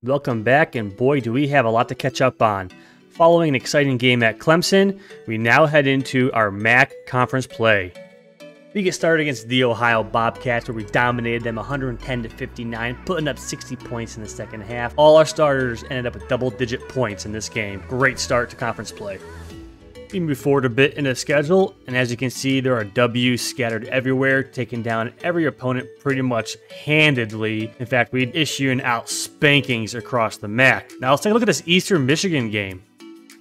Welcome back, and boy, do we have a lot to catch up on. Following an exciting game at Clemson, we now head into our MAC conference play. We get started against the Ohio Bobcats, where we dominated them 110-59, putting up 60 points in the second half. All our starters ended up with double-digit points in this game. Great start to conference play. We move forward a bit in the schedule, and as you can see, there are W's scattered everywhere, taking down every opponent pretty much handedly. In fact, we'd issuing out spankings across the MAC. Now let's take a look at this Eastern Michigan game.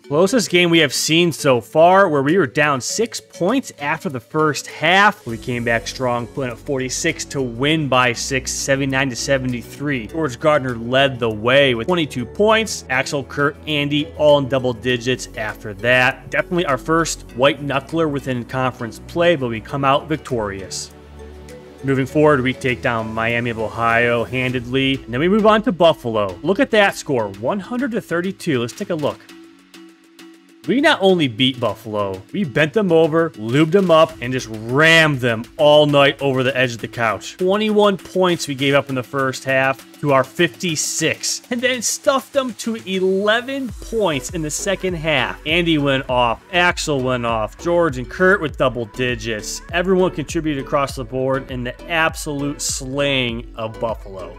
Closest game we have seen so far, where we were down 6 points after the first half. We came back strong, putting up 46 to win by 6, 79-73. George Gardner led the way with 22 points. Axel, Kurt, Andy, all in double digits after that. Definitely our first white knuckler within conference play, but we come out victorious. Moving forward, we take down Miami of Ohio handedly, and then we move on to Buffalo. Look at that score, 100-32. Let's take a look. We not only beat Buffalo, we bent them over, lubed them up, and just rammed them all night over the edge of the couch. 21 points we gave up in the first half to our 56, and then stuffed them to 11 points in the second half. Andy went off, Axel went off, George and Kurt with double digits. Everyone contributed across the board in the absolute slaying of Buffalo.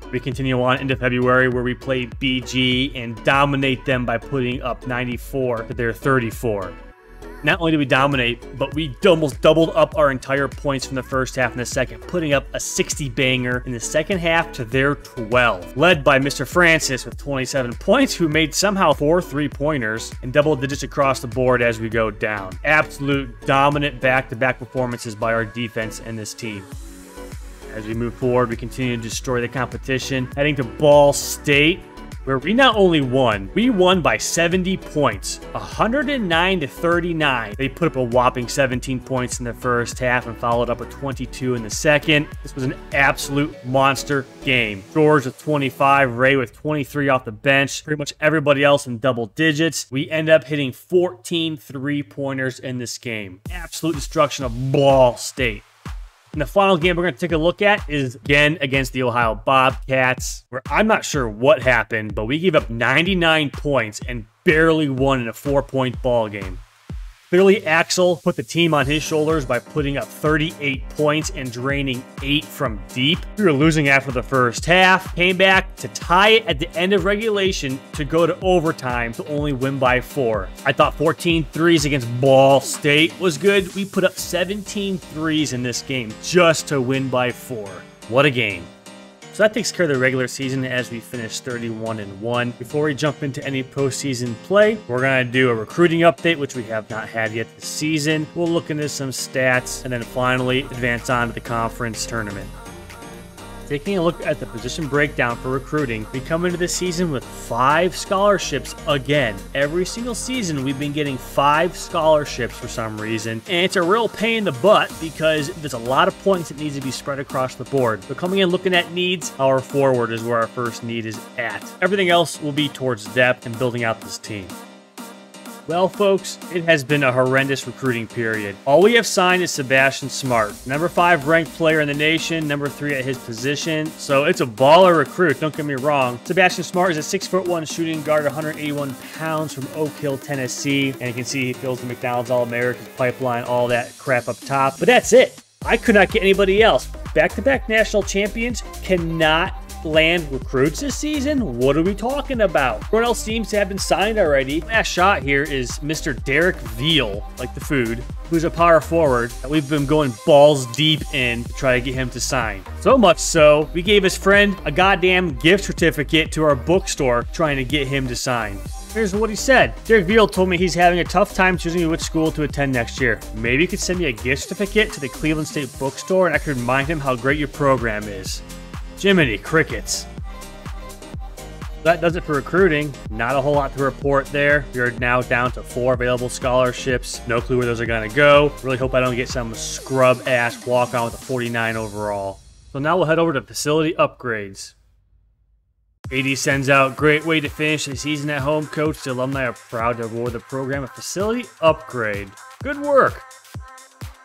We continue on into February, where we play BG and dominate them by putting up 94 to their 34. Not only did we dominate, but we almost doubled up our entire points from the first half and the second, putting up a 60 banger in the second half to their 12. Led by Mr. Francis with 27 points, who made somehow 4 3-pointers and double digits across the board as we go down. Absolute dominant back-to-back performances by our defense and this team. As we move forward, we continue to destroy the competition, heading to Ball State, where we not only won, we won by 70 points, 109-39. They put up a whopping 17 points in the first half and followed up with 22 in the second. This was an absolute monster game. George with 25, Ray with 23 off the bench, pretty much everybody else in double digits. We end up hitting 14 3-pointers in this game. Absolute destruction of Ball State. And the final game we're going to take a look at is, again, against the Ohio Bobcats, where I'm not sure what happened, but we gave up 99 points and barely won in a 4-point ball game. Clearly, Axel put the team on his shoulders by putting up 38 points and draining 8 from deep. We were losing after the first half, came back to tie it at the end of regulation to go to overtime to only win by 4. I thought 14 threes against Ball State was good. We put up 17 threes in this game just to win by 4. What a game. So that takes care of the regular season as we finish 31-1. Before we jump into any postseason play, we're going to do a recruiting update, which we have not had yet this season. We'll look into some stats and then finally advance on to the conference tournament. Taking a look at the position breakdown for recruiting, we come into the season with 5 scholarships again. Every single season, we've been getting 5 scholarships for some reason, and it's a real pain in the butt because there's a lot of points that needs to be spread across the board. But coming in looking at needs, our forward is where our first need is at. Everything else will be towards depth and building out this team. Well, folks, it has been a horrendous recruiting period. All we have signed is Sebastian Smart, number 5 ranked player in the nation, number 3 at his position. So it's a baller recruit, don't get me wrong. Sebastian Smart is a 6'1" shooting guard, 181 pounds from Oak Hill, Tennessee. And you can see he fills the McDonald's All-American pipeline, all that crap up top. But that's it. I could not get anybody else. Back-to-back national champions cannot land recruits this season? What are we talking about? Everyone else seems to have been signed already. Last shot here is Mr. Derek Veal, like the food, who's a power forward that we've been going balls deep in to try to get him to sign. So much so, we gave his friend a goddamn gift certificate to our bookstore trying to get him to sign. Here's what he said. Derek Veal told me he's having a tough time choosing which school to attend next year. Maybe you could send me a gift certificate to the Cleveland State Bookstore and I could remind him how great your program is. Jiminy crickets. That does it for recruiting. Not a whole lot to report there. We're now down to 4 available scholarships. No clue where those are going to go. Really hope I don't get some scrub-ass walk-on with a 49 overall. So now we'll head over to facility upgrades. AD sends out, great way to finish the season at home, coach. The alumni are proud to award the program a facility upgrade. Good work.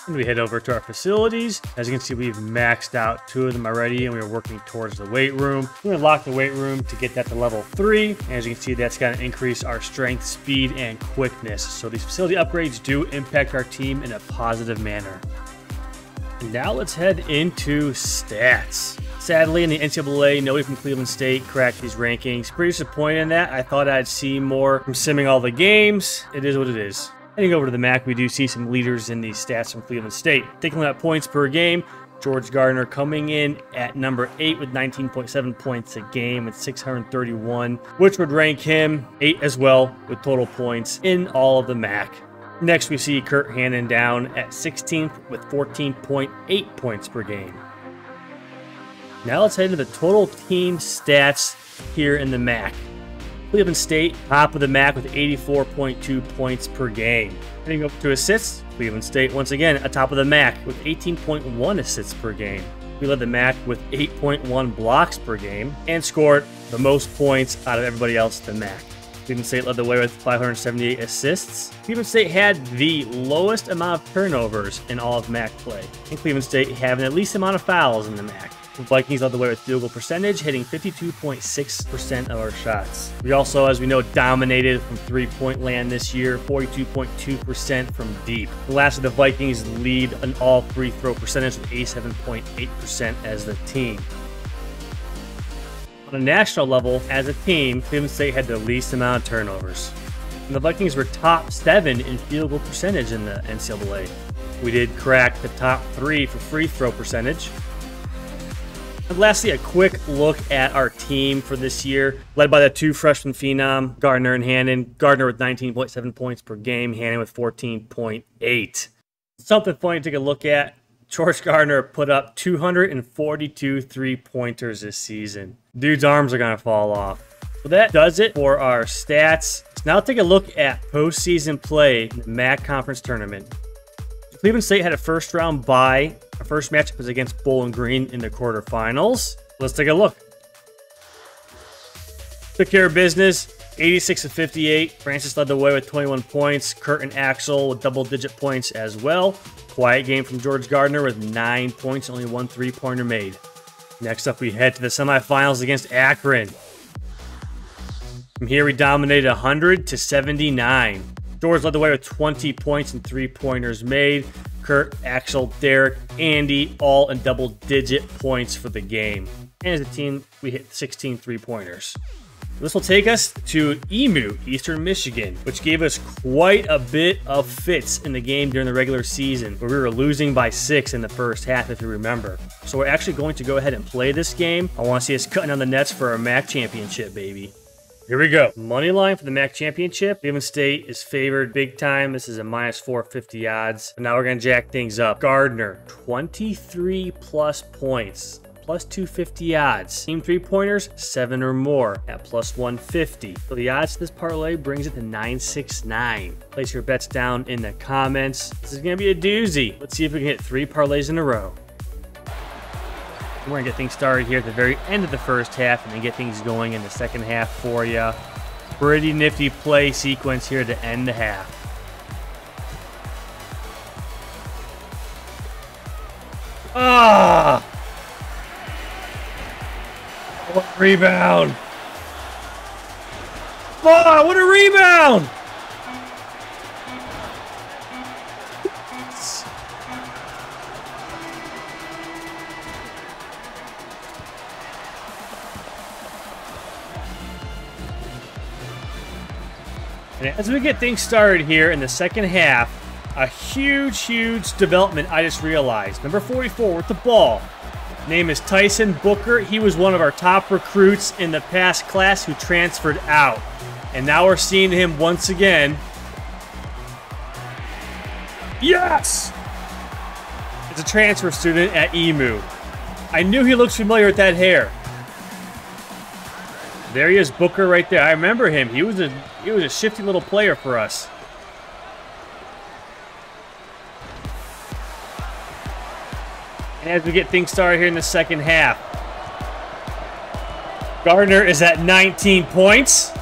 And we head over to our facilities. As you can see, we've maxed out 2 of them already, and we're working towards the weight room. We're going to lock the weight room to get that to level 3. And as you can see, that's going to increase our strength, speed, and quickness. So these facility upgrades do impact our team in a positive manner. And now let's head into stats. Sadly, in the NCAA, nobody from Cleveland State cracked these rankings. Pretty disappointed in that. I thought I'd see more from simming all the games. It is what it is. Heading over to the MAC, we do see some leaders in these stats from Cleveland State. Taking a look at points per game, George Gardner coming in at number 8 with 19.7 points a game at 631, which would rank him 8 as well with total points in all of the MAC. Next, we see Kurt Hannon down at 16th with 14.8 points per game. Now let's head into the total team stats here in the MAC. Cleveland State, top of the MAC with 84.2 points per game. Heading up to assists, Cleveland State once again atop of the MAC with 18.1 assists per game. We led the MAC with 8.1 blocks per game and scored the most points out of everybody else in the MAC. Cleveland State led the way with 578 assists. Cleveland State had the lowest amount of turnovers in all of MAC play, and Cleveland State having the least amount of fouls in the MAC. The Vikings led the way with field goal percentage, hitting 52.6% of our shots. We also, as we know, dominated from three-point land this year, 42.2% from deep. Lastly, the Vikings lead an all free throw percentage with 87.8% as the team. On a national level, as a team, Cleveland State had the least amount of turnovers. And the Vikings were top 7 in field goal percentage in the NCAA. We did crack the top 3 for free throw percentage. And lastly, a quick look at our team for this year, led by the 2 freshman phenom, Gardner and Hannon. Gardner with 19.7 points per game, Hannon with 14.8. Something funny to take a look at, George Gardner put up 242 three-pointers this season. Dude's arms are going to fall off. So that does it for our stats. Let's now take a look at postseason play in the MAC Conference Tournament. Cleveland State had a first-round bye. Our first matchup was against Bowling Green in the quarterfinals. Let's take a look. Took care of business, 86-58. Francis led the way with 21 points. Kurt and Axel with double-digit points as well. Quiet game from George Gardner with 9 points, only 1 3-pointer made. Next up, we head to the semifinals against Akron. From here, we dominated 100-79. George led the way with 20 points and 3-pointers made. Kurt, Axel, Derek, Andy, all in double-digit points for the game. And as a team, we hit 16 3-pointers. This will take us to EMU, Eastern Michigan, which gave us quite a bit of fits in the game during the regular season, where we were losing by 6 in the first half, if you remember. So we're actually going to go ahead and play this game. I want to see us cutting on the nets for our MAC championship, baby. Here we go. Money line for the MAC championship. Cleveland State is favored big time. This is a minus 450 odds. But now we're going to jack things up. Gardner, 23 plus points. Plus 250 odds. Team 3-pointers, 7 or more at plus 150. So the odds to this parlay brings it to 969. Place your bets down in the comments. This is going to be a doozy. Let's see if we can hit 3 parlays in a row. We're going to get things started here at the very end of the first half and then get things going in the second half for you. Pretty nifty play sequence here to end the half. Ah! What a rebound! Oh, what a rebound! And as we get things started here in the second half, a huge development I just realized. Number 44 with the ball. Name is Tyson Booker. He was one of our top recruits in the past class who transferred out. And now we're seeing him once again. Yes! It's a transfer student at EMU. I knew he looks familiar with that hair. There he is, Booker right there. I remember him. He was a shifty little player for us. And as we get things started here in the second half, Gardner is at 19 points.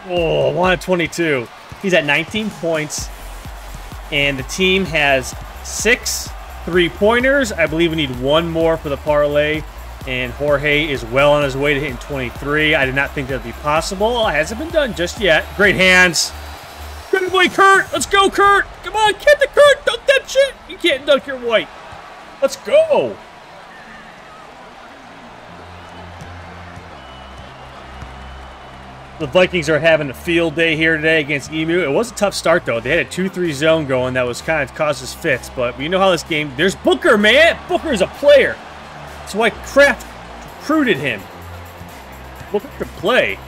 Oh, 1 of 22. He's at 19 points, And the team has 6 3-pointers. I believe we need 1 more for the parlay. And Jorge is well on his way to hitting 23. I did not think that would be possible. It hasn't been done just yet. Great hands. Good boy, Kurt. Let's go, Kurt. Come on, get the Kurt. Dunk that shit. You can't dunk your white. Let's go. The Vikings are having a field day here today against Emu. It was a tough start, though. They had a 2-3 zone going that was kind of caused us fits. But you know how this game... There's Booker, man. Booker is a player. That's why Kraft recruited him. Booker could play.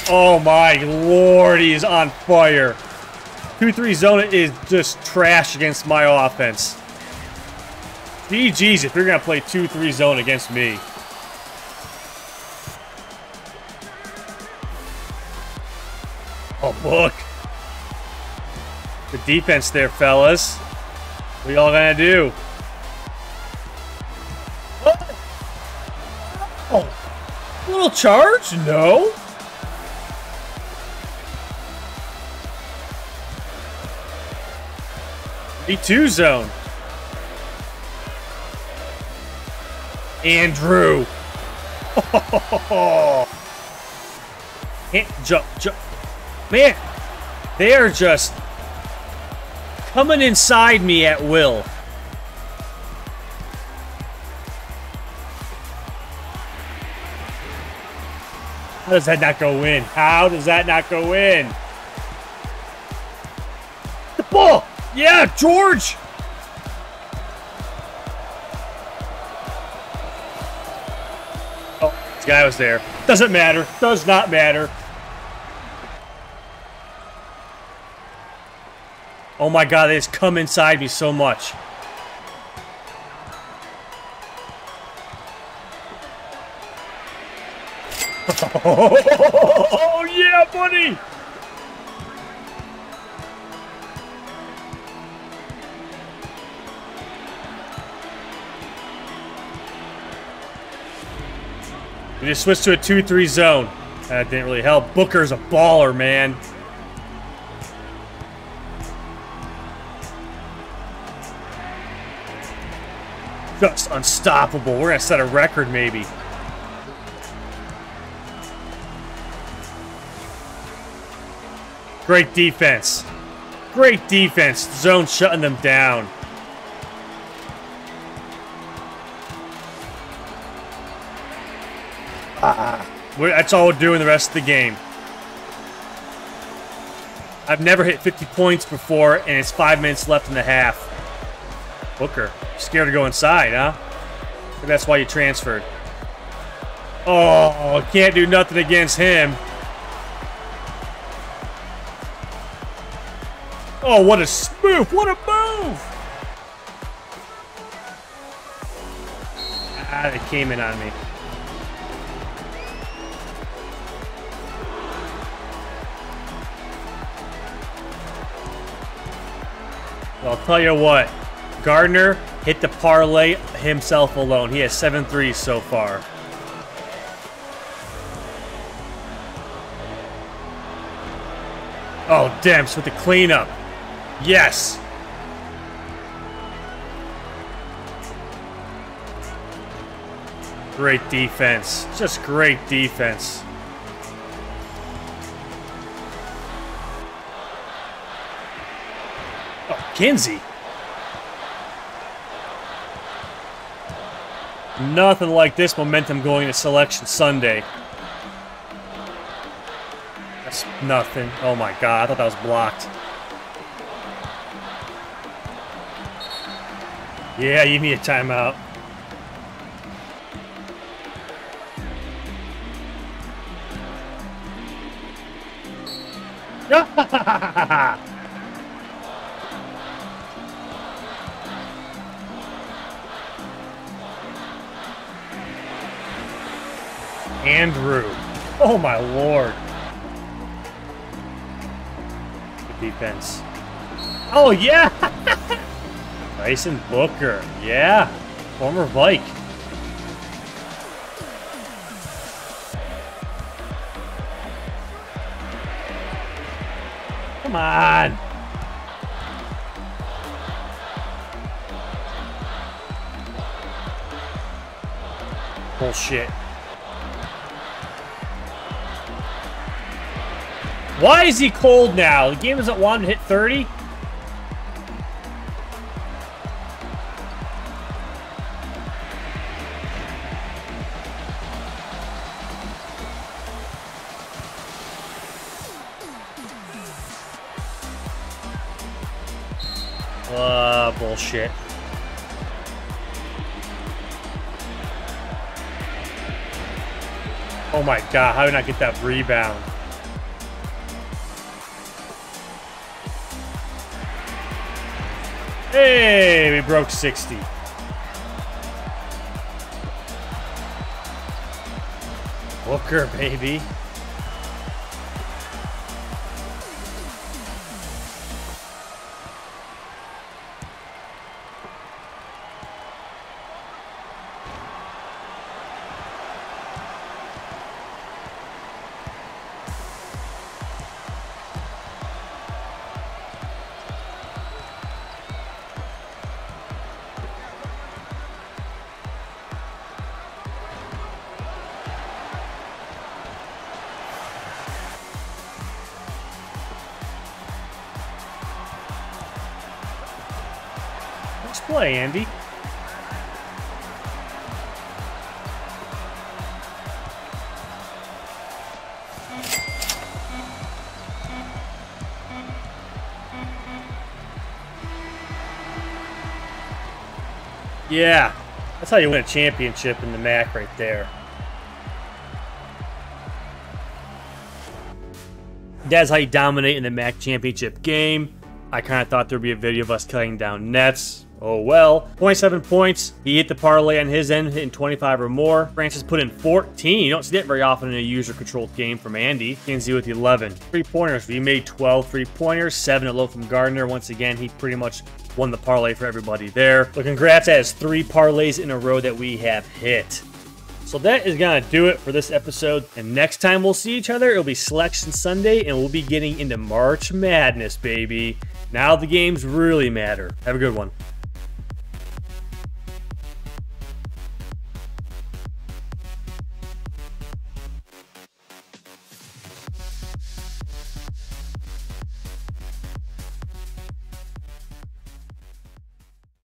Oh, my Lord. He is on fire. 2-3 zone is just trash against my offense. GG's if you're going to play 2-3 zone against me. Oh, look. The defense there, fellas. What y'all going to do? Oh. Little charge? No. B2 zone. Andrew. Can't jump. Man, they are just coming inside me at will. How does that not go in? How does that not go in? The ball! Yeah, George! Oh, this guy was there. Doesn't matter. Does not matter. Oh my God, they just come inside me so much. Oh yeah, buddy! We just switched to a 2-3 zone. That didn't really help. Booker's a baller, man. Just unstoppable. We're going to set a record, maybe. Great defense. Great defense. Zone shutting them down. That's all we're doing the rest of the game. I've never hit 50 points before, and it's 5 minutes left in the half. Booker, scared to go inside, huh? Maybe that's why you transferred. Oh, can't do nothing against him. Oh, what a spoof! What a move! Ah, they came in on me. Well, I'll tell you what. Gardner hit the parlay himself alone. He has 7 threes so far. Oh, Demps with the cleanup. Yes. Great defense. Just great defense. Oh, Kinsey. Nothing like this momentum going to Selection Sunday. That's nothing. Oh my God, I thought that was blocked. Yeah, you need a timeout. Andrew. Oh my Lord. Good defense. Oh yeah. Tyson Booker. Yeah. Former Vike. Come on. Bullshit. Why is he cold now? The game doesn't want him to hit 30? Bullshit. Oh my god, how did I not get that rebound? Hey, we broke 60. Booker, baby. Let's play, Andy. Yeah, that's how you win a championship in the MAC right there. That's how you dominate in the MAC championship game. I kind of thought there'd be a video of us cutting down nets. Oh well. 27 points. He hit the parlay on his end, hitting 25 or more. Francis put in 14. You don't see that very often in a user-controlled game from Andy. Kinsey with 11. Three-pointers. We made 12 three-pointers. 7 alone from Gardner. Once again, he pretty much won the parlay for everybody there. So congrats, that is 3 parlays in a row that we have hit. So that is going to do it for this episode. And next time we'll see each other, it'll be Selection Sunday, and we'll be getting into March Madness, baby. Now the games really matter. Have a good one.